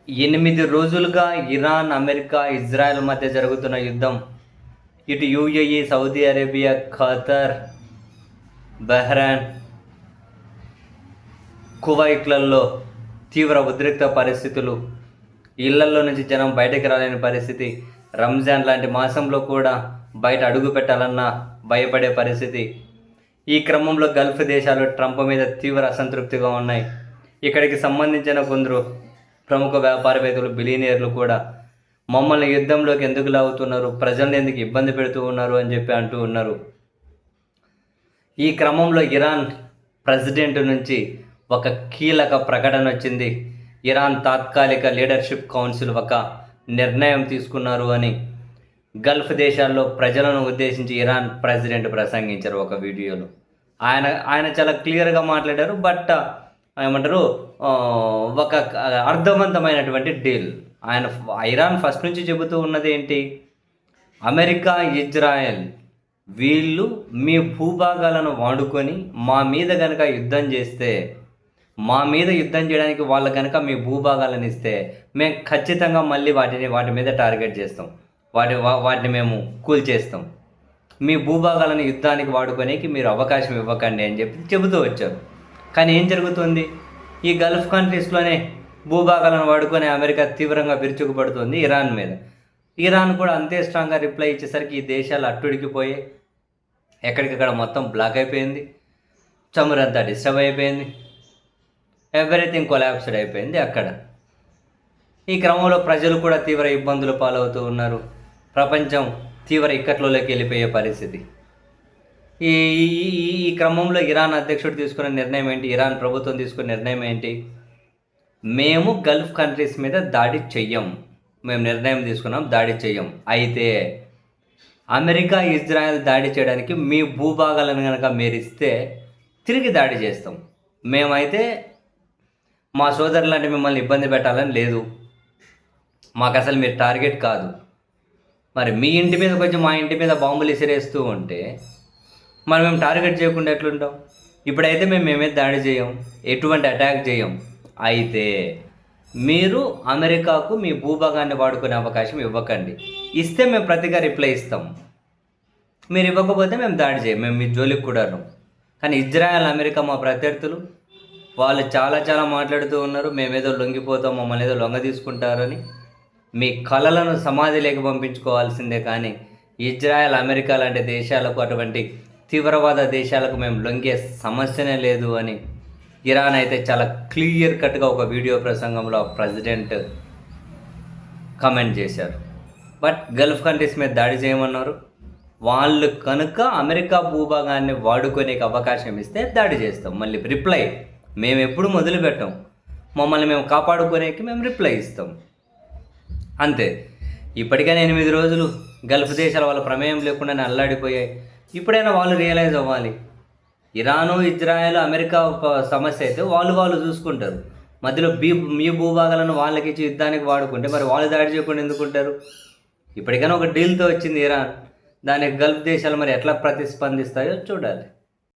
8 రోజులుగా Iran, America, Israel మధ్య జరుగుతున్న యుద్ధం ఇటు UAE, Saudi Arabia, Qatar, Bahrain, కువైట్లలో తీవ్ర ఉద్రిక్త పరిస్థితులు. ఇళ్లల్లో నుంచి జనం బయటకు రాలేని పరిస్థితి. రంజాన్ లాంటి మాసంలో కూడా బయట అడుగు పెట్టాలన్నా భయపడే పరిస్థితి. ఈ క్రమంలో గల్ఫ్ దేశాలు ట్రంప్ మీద తీవ్ర అసంతృప్తిగా ఉన్నాయి. ఇక్కడికి సంబంధించిన కొందరు ప్రముఖ వ్యాపారవేత్తలు, బిలియనీర్లు కూడా మమ్మల్ని యుద్ధంలోకి ఎందుకు లాగుతున్నారు, ప్రజల్ని ఎందుకు ఇబ్బంది పెడుతూ ఉన్నారు అని చెప్పి అంటూ ఉన్నారు. ఈ క్రమంలో ఇరాన్ ప్రెసిడెంట్ నుంచి ఒక కీలక ప్రకటన వచ్చింది. ఇరాన్ తాత్కాలిక లీడర్షిప్ కౌన్సిల్ ఒక నిర్ణయం తీసుకున్నారు అని గల్ఫ్ దేశాల్లో ప్రజలను ఉద్దేశించి ఇరాన్ ప్రెసిడెంట్ ప్రసంగించారు ఒక వీడియోలో. ఆయన చాలా క్లియర్గా మాట్లాడారు. బట్ ఏమంటారు, ఒక అర్థవంతమైనటువంటి డీల్. ఇరాన్ ఫస్ట్ నుంచి చెబుతూ ఉన్నది ఏంటి, అమెరికా, ఇజ్రాయెల్ వీళ్ళు మీ భూభాగాలను వాడుకొని మా మీద కనుక యుద్ధం చేస్తే, మా మీద యుద్ధం చేయడానికి వాళ్ళు కనుక మీ భూభాగాలను ఇస్తే మేము ఖచ్చితంగా మళ్ళీ వాటి మీద టార్గెట్ చేస్తాం, వాటిని మేము కూల్చేస్తాం. మీ భూభాగాలను యుద్ధానికి వాడుకోనికి మీరు అవకాశం ఇవ్వకండి అని చెబుతూ వచ్చారు. కానీ ఏం జరుగుతుంది, ఈ గల్ఫ్ కంట్రీస్లోనే భూభాగాలను వాడుకొని అమెరికా తీవ్రంగా విరుచుకుపడుతుంది ఇరాన్ మీద. ఇరాన్ కూడా అంతే స్ట్రాంగ్గా రిప్లై ఇచ్చేసరికి ఈ దేశాలు అట్టుడికిపోయి ఎక్కడికక్కడ మొత్తం బ్లాక్ అయిపోయింది, చమురంతా డిస్టర్బ్ అయిపోయింది, ఎవ్రీథింగ్ కొలాప్స్డ్ అయిపోయింది అక్కడ. ఈ క్రమంలో ప్రజలు కూడా తీవ్ర ఇబ్బందులు పాలవుతూ ఉన్నారు. ప్రపంచం తీవ్ర ఇక్కట్లోకి వెళ్ళిపోయే పరిస్థితి. ఈ క్రమంలో ఇరాన్ అధ్యక్షుడు తీసుకున్న నిర్ణయం ఏంటి, ఇరాన్ ప్రభుత్వం తీసుకున్న నిర్ణయం ఏంటి, మేము గల్ఫ్ కంట్రీస్ మీద దాడి చెయ్యం, మేము నిర్ణయం తీసుకున్నాం, దాడి చెయ్యం. అయితే అమెరికా, ఇజ్రాయెల్ దాడి చేయడానికి మీ భూభాగాలను కనుక మీరు ఇస్తే తిరిగి దాడి చేస్తాం. మేమైతే మా సోదరులంటే మిమ్మల్ని ఇబ్బంది పెట్టాలని లేదు, మాకు అసలు మీరు టార్గెట్ కాదు. మరి మీ ఇంటి మీద కొంచెం మా ఇంటి మీద బాంబులు విసిరేస్తూ ఉంటే మరి మేము టార్గెట్ చేయకుండా ఎట్లుంటాం? ఇప్పుడైతే మేమేమే దాడి చేయం, ఎటువంటి అటాక్ చేయం. అయితే మీరు అమెరికాకు మీ భూభాగాన్ని వాడుకునే అవకాశం ఇవ్వకండి. ఇస్తే మేము ప్రతిగా రిప్లై ఇస్తాం, మీరు ఇవ్వకపోతే మేము దాడి చేయం, మేము మీ జోలికి కూడా రాం. కానీ ఇజ్రాయెల్, అమెరికా మా ప్రత్యర్థులు, వాళ్ళు చాలా మాట్లాడుతూ ఉన్నారు, మేమేదో లొంగిపోతాం, మమ్మల్ని ఏదో లొంగ తీసుకుంటారని. మీ కళలను సమాధిలోకి పంపించుకోవాల్సిందే. కానీ ఇజ్రాయెల్, అమెరికా లాంటి దేశాలకు, అటువంటి తీవ్రవాద దేశాలకు మేము లొంగే సమస్యనే లేదు అని ఇరాన్ అయితే చాలా క్లియర్ కట్గా ఒక వీడియో ప్రసంగంలో ప్రెసిడెంట్ కమెంట్ చేశారు. బట్ గల్ఫ్ కంట్రీస్ మీద దాడి చేయమన్నారు. వాళ్ళు కనుక అమెరికా భూభాగాన్ని వాడుకునే అవకాశం ఇస్తే దాడి చేస్తాం. మళ్ళీ రిప్లై మేము ఎప్పుడు మొదలుపెట్టాం, మమ్మల్ని మేము కాపాడుకునేకి మేము రిప్లై ఇస్తాం, అంతే. ఇప్పటికైనా 8 రోజులు గల్ఫ్ దేశాల వాళ్ళ ప్రమేయం లేకుండానే అల్లాడిపోయాయి. ఇప్పుడైనా వాళ్ళు రియలైజ్ అవ్వాలి. ఇరాను, ఇజ్రాయెల్, అమెరికా సమస్య అయితే వాళ్ళు చూసుకుంటారు. మధ్యలో మీ భూభాగాలను వాళ్ళకి ఇచ్చి యుద్ధానికి వాడుకుంటే మరి వాళ్ళు దాడి చేయకుండా ఎందుకుంటారు? ఇప్పటికైనా ఒక డీల్తో వచ్చింది ఇరాన్. దానికి గల్ఫ్ దేశాలు మరి ఎట్లా ప్రతిస్పందిస్తాయో చూడాలి.